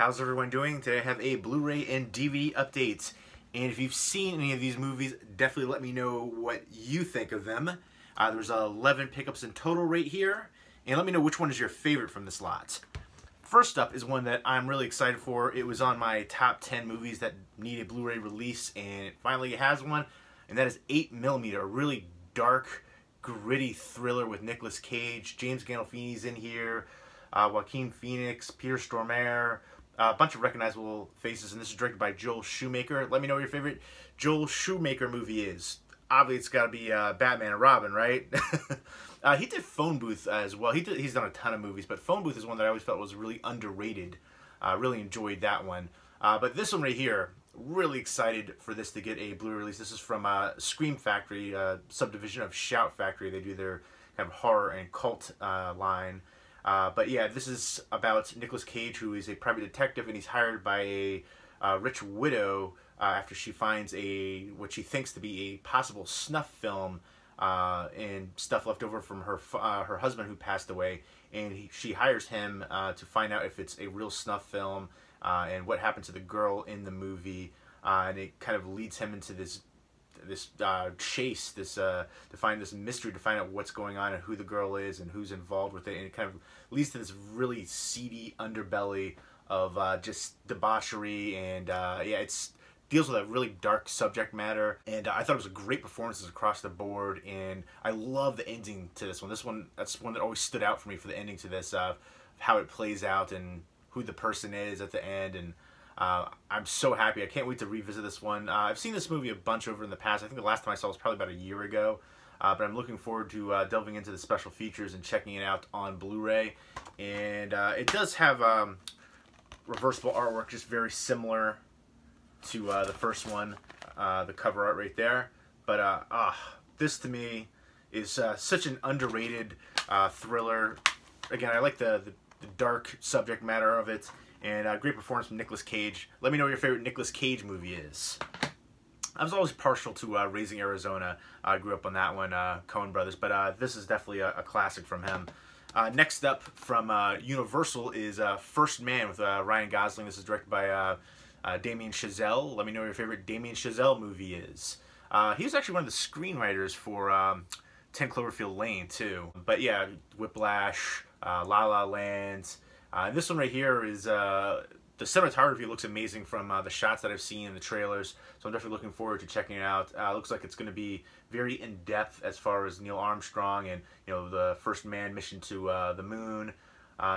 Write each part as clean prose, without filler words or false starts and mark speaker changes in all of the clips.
Speaker 1: How's everyone doing? Today I have a Blu-ray and DVD update. And if you've seen any of these movies, definitely let me know what you think of them. There's 11 pickups in total right here. And let me know which one is your favorite from this lot. First up is one that I'm really excited for. It was on my top 10 movies that need a Blu-ray release, and it finally has one. And that is 8mm, a really dark, gritty thriller with Nicolas Cage. James Gandolfini's in here. Joaquin Phoenix, Peter Stormare, a bunch of recognizable faces, and this is directed by Joel Schumacher. Let me know what your favorite Joel Schumacher movie is. Obviously, it's got to be Batman and Robin, right? He did Phone Booth as well. He's done a ton of movies, but Phone Booth is one that I always felt was really underrated. Really enjoyed that one. But this one right here, really excited for this to get a Blu-ray release. This is from Scream Factory, subdivision of Shout Factory. They do their kind of horror and cult line. But yeah, this is about Nicolas Cage, who is a private detective, and he's hired by a rich widow after she finds what she thinks to be a possible snuff film and stuff left over from her husband who passed away, and she hires him to find out if it's a real snuff film and what happened to the girl in the movie, and it kind of leads him into this chase, to find this mystery, to find out what's going on and who the girl is and who's involved with it, and it kind of leads to this really seedy underbelly of just debauchery, and yeah, it deals with a really dark subject matter, and I thought it was a great performances across the board, and I love the ending to this one. That's one that always stood out for me for the ending to this, how it plays out and who the person is at the end, and I'm so happy. I can't wait to revisit this one. I've seen this movie a bunch over in the past. I think the last time I saw it was probably about a year ago. But I'm looking forward to delving into the special features and checking it out on Blu-ray. And it does have reversible artwork, just very similar to the first one, the cover art right there. But this to me is such an underrated thriller. Again, I like the dark subject matter of it. And great performance from Nicolas Cage. Let me know what your favorite Nicolas Cage movie is. I was always partial to Raising Arizona. I grew up on that one, Coen Brothers, but this is definitely a classic from him. Next up from Universal is First Man with Ryan Gosling. This is directed by Damien Chazelle. Let me know what your favorite Damien Chazelle movie is. He was actually one of the screenwriters for 10 Cloverfield Lane, too. But yeah, Whiplash, La La Land. This one right here is, the cinematography looks amazing from the shots that I've seen in the trailers, so I'm definitely looking forward to checking it out. Looks like it's going to be very in-depth as far as Neil Armstrong and, you know, the first man mission to the moon.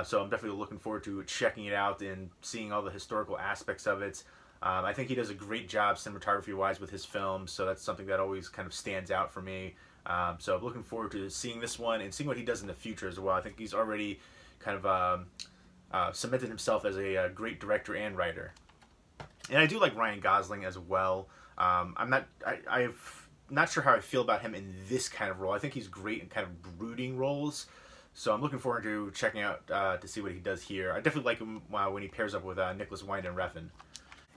Speaker 1: So I'm definitely looking forward to checking it out and seeing all the historical aspects of it. I think he does a great job cinematography-wise with his films, so that's something that always kind of stands out for me. So I'm looking forward to seeing this one and seeing what he does in the future as well. I think he's already kind of cemented himself as a great director and writer. And I do like Ryan Gosling as well. I'm not sure how I feel about him in this kind of role. I think he's great in kind of brooding roles. So I'm looking forward to checking out to see what he does here. I definitely like him when he pairs up with Nicholas Winding Refn.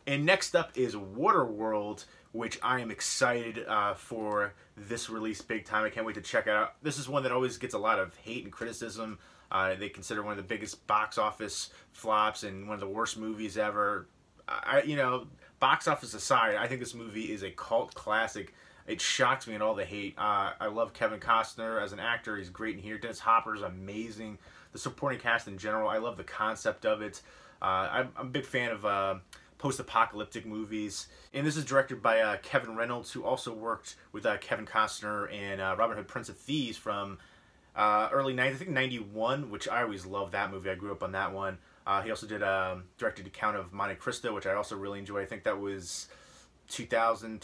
Speaker 1: And next up is Waterworld, which I am excited for this release big time. I can't wait to check it out. This is one that always gets a lot of hate and criticism. They consider one of the biggest box office flops and one of the worst movies ever. You know, box office aside, I think this movie is a cult classic. It shocks me in all the hate. I love Kevin Costner as an actor. He's great in here. Dennis Hopper is amazing. The supporting cast in general, I love the concept of it. I'm a big fan of post-apocalyptic movies. And this is directed by Kevin Reynolds, who also worked with Kevin Costner and Robin Hood, Prince of Thieves from early 90s, I think 91, which I always loved that movie. I grew up on that one. He also did directed Count of Monte Cristo, which I also really enjoy. I think that was 2000,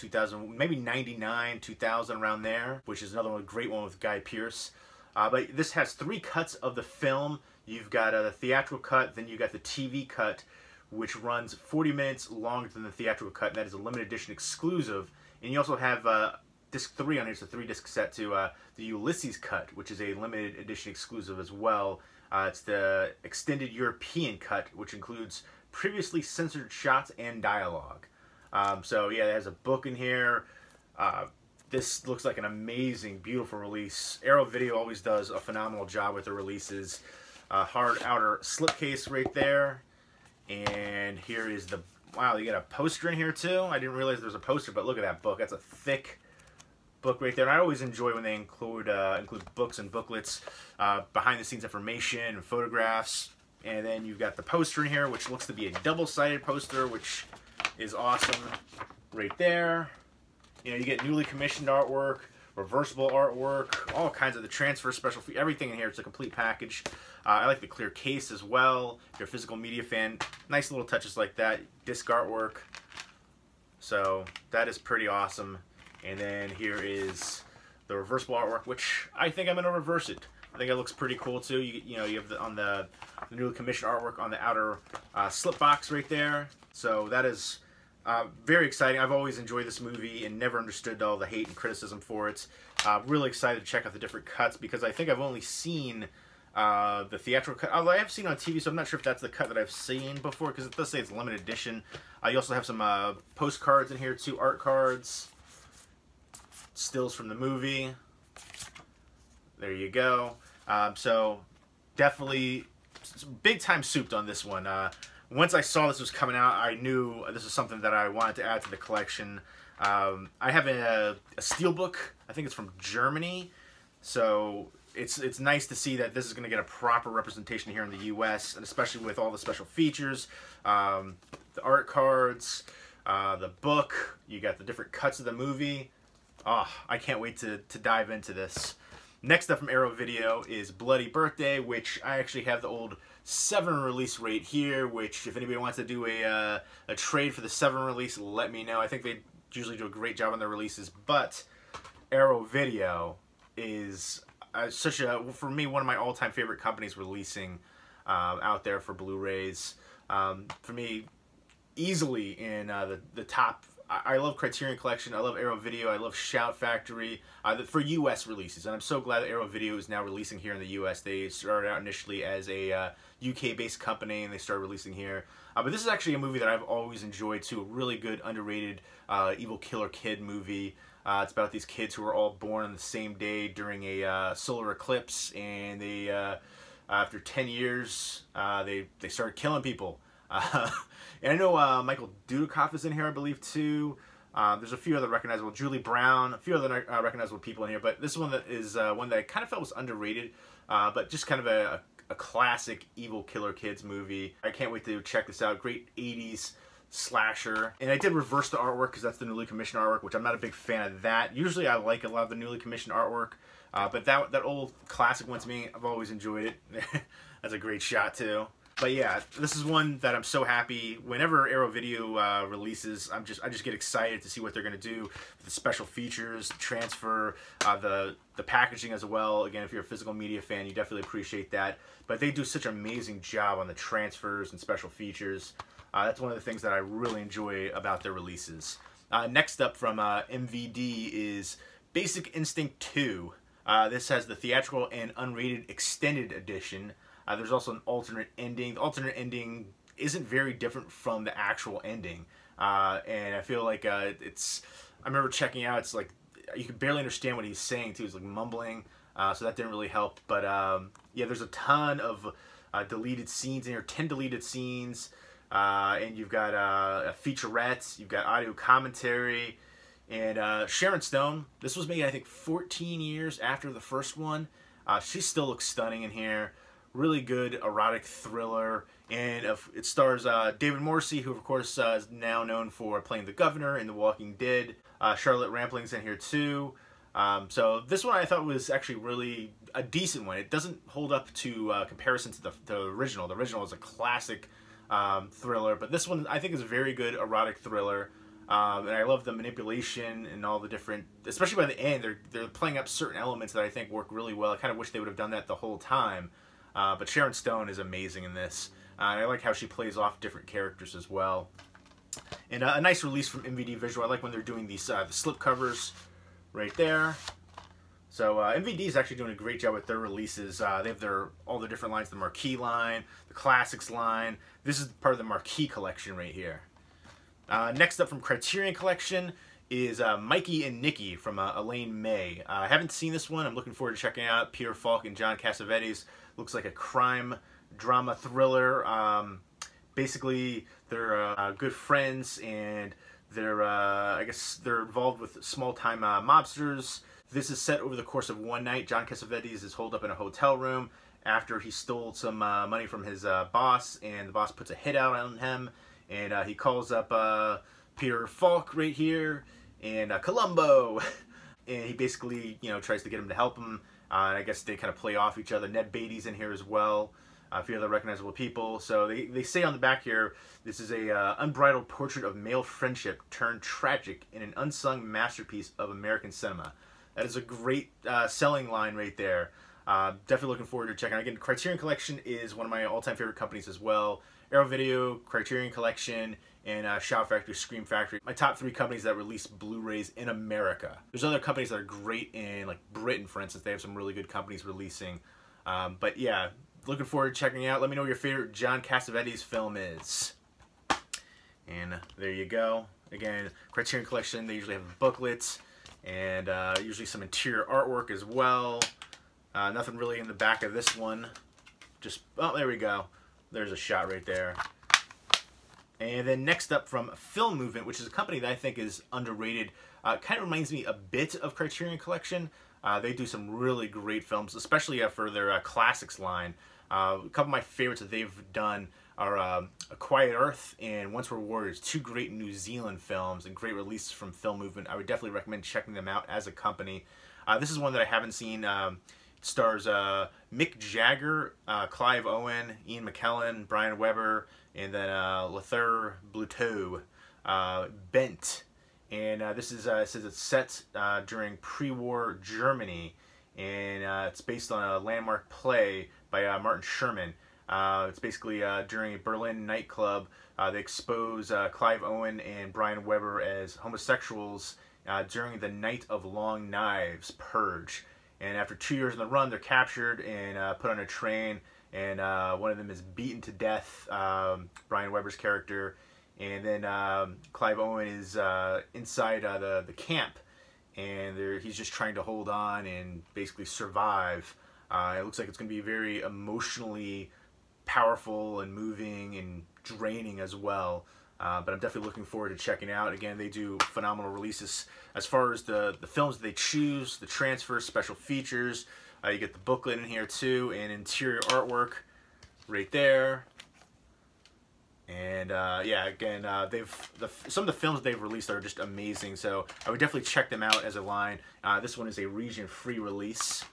Speaker 1: maybe 99, 2000, around there, which is another one, great one with Guy Pearce. But this has 3 cuts of the film. You've got the theatrical cut, then you got the TV cut, which runs 40 minutes longer than the theatrical cut, and that is a limited edition exclusive. And you also have disc 3 on here, so 3-disc set to the Ulysses cut, which is a limited edition exclusive as well. It's the extended European cut, which includes previously censored shots and dialogue. So yeah, it has a book in here. This looks like an amazing, beautiful release. Arrow Video always does a phenomenal job with their releases. Hard outer slipcase right there. And here is the, wow, you got a poster in here too. I didn't realize there was a poster, but look at that book. That's a thick book right there. And I always enjoy when they include books and booklets, behind the scenes information and photographs. And then you've got the poster in here, which looks to be a double-sided poster, which is awesome right there. You know, you get newly commissioned artwork, reversible artwork, all kinds of the transfer, special, everything in here. It's a complete package. I like the clear case as well. If you're a physical media fan, nice little touches like that. Disc artwork. So that is pretty awesome. And then here is the reversible artwork, which I think I'm going to reverse it. I think it looks pretty cool too. You know, you have on the newly commissioned artwork on the outer slip box right there. So that is very exciting. I've always enjoyed this movie and never understood all the hate and criticism for it. Really excited to check out the different cuts because I think I've only seen the theatrical cut. Although I have seen it on TV, so I'm not sure if that's the cut that I've seen before because it does say it's limited edition. You also have some postcards in here too, art cards, stills from the movie. There you go. So definitely big time souped on this one. Once I saw this was coming out, I knew this was something that I wanted to add to the collection. I have a steelbook. I think it's from Germany. So it's nice to see that this is going to get a proper representation here in the U.S., and especially with all the special features, the art cards, the book. You got the different cuts of the movie. Oh, I can't wait to dive into this. Next up from Arrow Video is Bloody Birthday, which I actually have the old 7 release right here, which if anybody wants to do a trade for the 7 release, let me know. I think they usually do a great job on their releases, but Arrow Video is for me, one of my all-time favorite companies releasing out there for Blu-rays. For me, easily in the top. I love Criterion Collection, I love Arrow Video, I love Shout Factory for U.S. releases, and I'm so glad that Arrow Video is now releasing here in the U.S. They started out initially as a UK-based company, and they started releasing here. But this is actually a movie that I've always enjoyed too, a really good, underrated evil killer kid movie. It's about these kids who were all born on the same day during a solar eclipse, and they, after 10 years, they started killing people. And I know Michael Dudikoff is in here, I believe, too. There's a few other recognizable, Julie Brown, a few other recognizable people in here. But this one that is one that I kind of felt was underrated, but just kind of a classic evil killer kids movie. I can't wait to check this out. Great 80s slasher. And I did reverse the artwork because that's the newly commissioned artwork, which I'm not a big fan of that. Usually I like a lot of the newly commissioned artwork, but that old classic one to me, I've always enjoyed it. That's a great shot, too. But yeah, this is one that I'm so happy. Whenever Arrow Video releases, I just get excited to see what they're going to do with the special features, the transfer, the packaging as well. Again, if you're a physical media fan, you definitely appreciate that. But they do such an amazing job on the transfers and special features. That's one of the things that I really enjoy about their releases. Next up from MVD is Basic Instinct 2. This has the theatrical and unrated extended edition. There's also an alternate ending. The alternate ending isn't very different from the actual ending. And I feel like I remember checking out, it's like, you can barely understand what he's saying too. He's like mumbling, so that didn't really help. But yeah, there's a ton of deleted scenes in here, 10 deleted scenes. And you've got a featurette, you've got audio commentary, and Sharon Stone. This was made, I think, 14 years after the first one. She still looks stunning in here. Really good erotic thriller, and it stars David Morrissey, who of course is now known for playing the governor in The Walking Dead. Charlotte Rampling's in here too. So this one I thought was actually really a decent one. It doesn't hold up to comparison to the original. The original is a classic thriller, but this one I think is a very good erotic thriller. And I love the manipulation and all the different, especially by the end, they're playing up certain elements that I think work really well. I kind of wish they would have done that the whole time. But Sharon Stone is amazing in this. I like how she plays off different characters as well. And a nice release from MVD Visual. I like when they're doing these the slip covers right there. So MVD is actually doing a great job with their releases. They have all the different lines, the Marquee line, the Classics line. This is part of the Marquee collection right here. Next up from Criterion Collection is Mikey and Nikki from Elaine May. I haven't seen this one. I'm looking forward to checking it out. Peter Falk and John Cassavetes. Looks like a crime drama thriller Basically, they're good friends, and they're I guess they're involved with small-time mobsters. This is set over the course of one night. John Cassavetes is holed up in a hotel room after he stole some money from his boss, and the boss puts a hit out on him, and he calls up Peter Falk right here, and Columbo, and he basically, you know, tries to get him to help him. And I guess they kind of play off each other. Ned Beatty's in here as well. A few other recognizable people. So they say on the back here, this is a unbridled portrait of male friendship turned tragic in an unsung masterpiece of American cinema. That is a great selling line right there. Definitely looking forward to checking out. Again, Criterion Collection is one of my all-time favorite companies as well. Arrow Video, Criterion Collection, and Shout Factory, Scream Factory. My top 3 companies that release Blu-rays in America. There's other companies that are great in, like Britain, for instance. They have some really good companies releasing. But yeah, looking forward to checking it out. Let me know what your favorite John Cassavetes film is. And there you go. Again, Criterion Collection, they usually have booklets and usually some interior artwork as well. Nothing really in the back of this one. Just, oh, there we go. There's a shot right there. And then next up from Film Movement, which is a company that I think is underrated. Kind of reminds me a bit of Criterion Collection. They do some really great films, especially for their classics line. A couple of my favorites that they've done are A Quiet Earth and Once Were Warriors, 2 great New Zealand films and great releases from Film Movement. I would definitely recommend checking them out as a company. This is one that I haven't seen. It stars Mick Jagger, Clive Owen, Ian McKellen, Brian Weber, and then Lothair Bluteau, Bent. And this is it says it's set during pre-war Germany, and it's based on a landmark play by Martin Sherman. It's basically during a Berlin nightclub. They expose Clive Owen and Brian Weber as homosexuals during the Night of Long Knives purge. And after 2 years on the run, they're captured and put on a train, and one of them is beaten to death, Brian Weber's character. And then Clive Owen is inside the camp, and he's just trying to hold on and basically survive. It looks like it's going to be very emotionally powerful and moving and draining as well. But I'm definitely looking forward to checking it out. Again, they do phenomenal releases as far as the films that they choose, the transfers, special features. You get the booklet in here too, and interior artwork right there. And yeah, again, some of the films they've released are just amazing. So I would definitely check them out as a line. This one is a region-free release.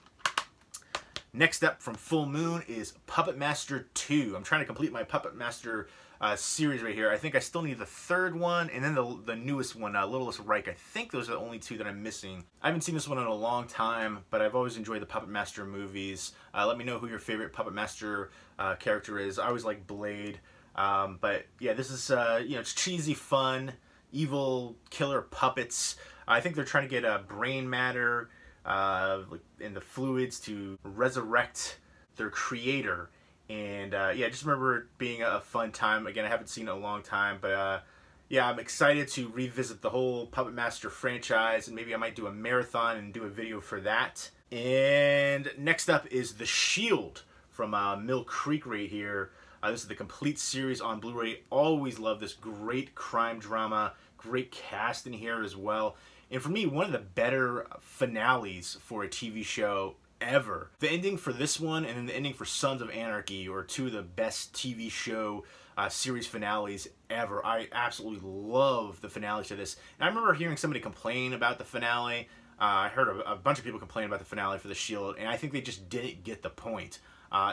Speaker 1: Next up from Full Moon is Puppet Master 2. I'm trying to complete my Puppet Master series right here. I think I still need the 3rd one, and then the newest one, Littlest Reich. I think those are the only 2 that I'm missing. I haven't seen this one in a long time, but I've always enjoyed the Puppet Master movies. Let me know who your favorite Puppet Master character is. I always like Blade. But yeah, this is, you know, it's cheesy fun, evil killer puppets. I think they're trying to get brain matter in the fluids to resurrect their creator. And yeah, just remember it being a fun time. Again, I haven't seen it in a long time, but yeah, I'm excited to revisit the whole Puppet Master franchise, and maybe I might do a marathon and do a video for that. And next up is The Shield from Mill Creek right here. This is the complete series on Blu-ray. Always love this great crime drama, great cast in here as well. And for me, one of the better finales for a TV show ever. The ending for this one and then the ending for Sons of Anarchy are 2 of the best TV show series finales ever. I absolutely love the finale to this. And I remember hearing somebody complain about the finale. I heard a bunch of people complain about the finale for The Shield, and I think they just didn't get the point.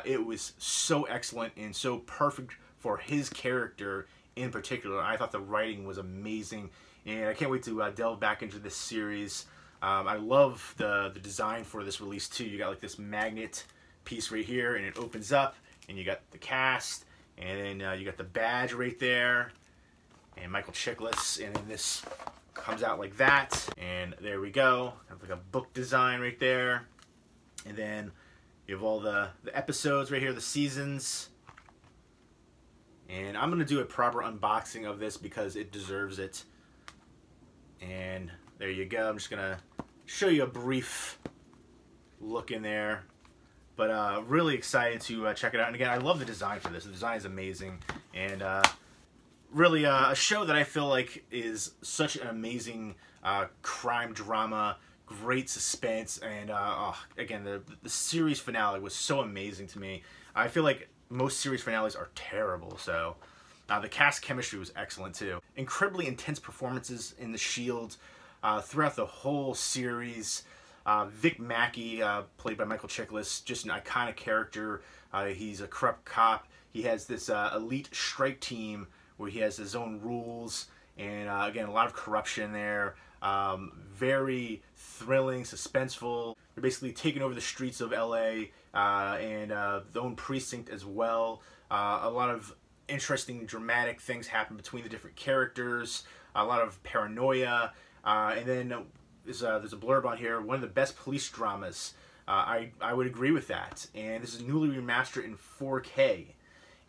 Speaker 1: It was so excellent and so perfect for his character in particular. I thought the writing was amazing, and I can't wait to delve back into this series. I love the design for this release too. You got like this magnet piece right here, and it opens up, and you got the cast, and then you got the badge right there, and Michael Chiklis, and then this comes out like that, and there we go. Have like a book design right there, and then you have all the episodes right here, the seasons. And I'm going to do a proper unboxing of this because it deserves it. And there you go. I'm just going to show you a brief look in there. But really excited to check it out. And again, I love the design for this. The design is amazing. And really a show that I feel like is such an amazing crime drama, great suspense, and again, the series finale was so amazing to me. I feel like most series finales are terrible, so the cast chemistry was excellent too. Incredibly intense performances in The Shield throughout the whole series. Vic Mackey, played by Michael Chiklis, just an iconic character. He's a corrupt cop. He has this elite strike team where he has his own rules, and again, a lot of corruption there. Very thrilling, suspenseful. They're basically taking over the streets of LA and their own precinct as well. A lot of interesting, dramatic things happen between the different characters. A lot of paranoia, and then there's a blurb on here. One of the best police dramas. I would agree with that. And this is newly remastered in 4K.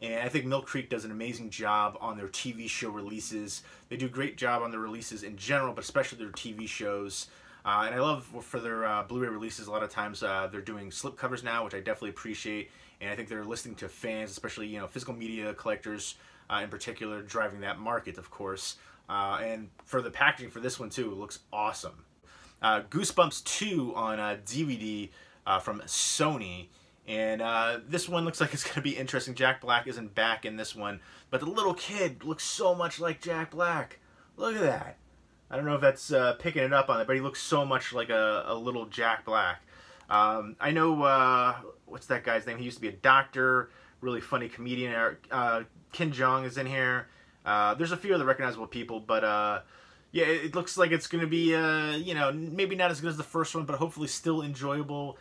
Speaker 1: And I think Mill Creek does an amazing job on their TV show releases. They do a great job on their releases in general, but especially their TV shows. And I love for their Blu-ray releases, a lot of times they're doing slipcovers now, which I definitely appreciate. And I think they're listening to fans, especially, you know, physical media collectors in particular, driving that market, of course. And for the packaging for this one, too, it looks awesome. Goosebumps 2 on DVD from Sony. And this one looks like it's going to be interesting. Jack Black isn't back in this one, but the little kid looks so much like Jack Black. Look at that. I don't know if that's picking it up on it, but he looks so much like a little Jack Black. I know, what's that guy's name? He used to be a doctor, really funny comedian. Ken Jeong is in here. There's a few other recognizable people, but yeah, it looks like it's going to be, you know, maybe not as good as the first one, but hopefully still enjoyable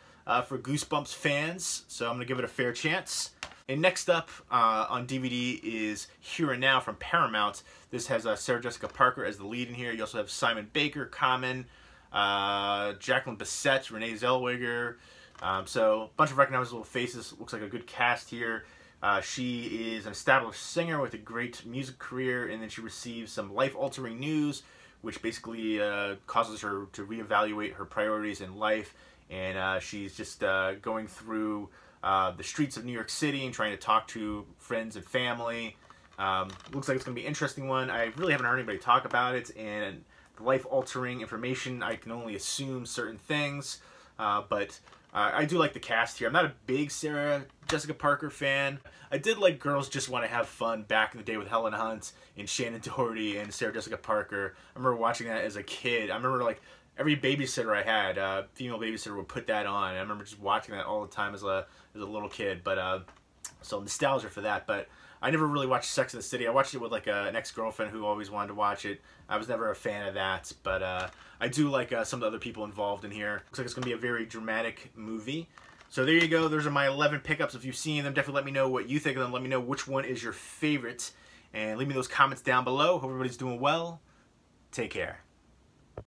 Speaker 1: for Goosebumps fans, so I'm going to give it a fair chance. And next up on DVD is Here and Now from Paramount. This has Sarah Jessica Parker as the lead in here. You also have Simon Baker, Common, Jacqueline Bisset, Renee Zellweger. So a bunch of recognizable faces. Looks like a good cast here. She is an established singer with a great music career, and then she receives some life-altering news, which basically causes her to reevaluate her priorities in life. And she's just going through the streets of New York City and trying to talk to friends and family. Looks like it's going to be an interesting one. I really haven't heard anybody talk about it, and the life-altering information, I can only assume certain things. But I do like the cast here. I'm not a big Sarah Jessica Parker fan. I did like Girls Just Want to Have Fun back in the day with Helen Hunt and Shannon Doherty and Sarah Jessica Parker. I remember watching that as a kid. I remember, like, every babysitter I had, female babysitter, would put that on. And I remember just watching that all the time as a little kid. But so nostalgia for that. But I never really watched Sex and the City. I watched it with like an ex-girlfriend who always wanted to watch it. I was never a fan of that. But I do like some of the other people involved in here. Looks like it's going to be a very dramatic movie. So there you go. Those are my 11 pickups. If you've seen them, definitely let me know what you think of them. Let me know which one is your favorite. And leave me those comments down below. Hope everybody's doing well. Take care.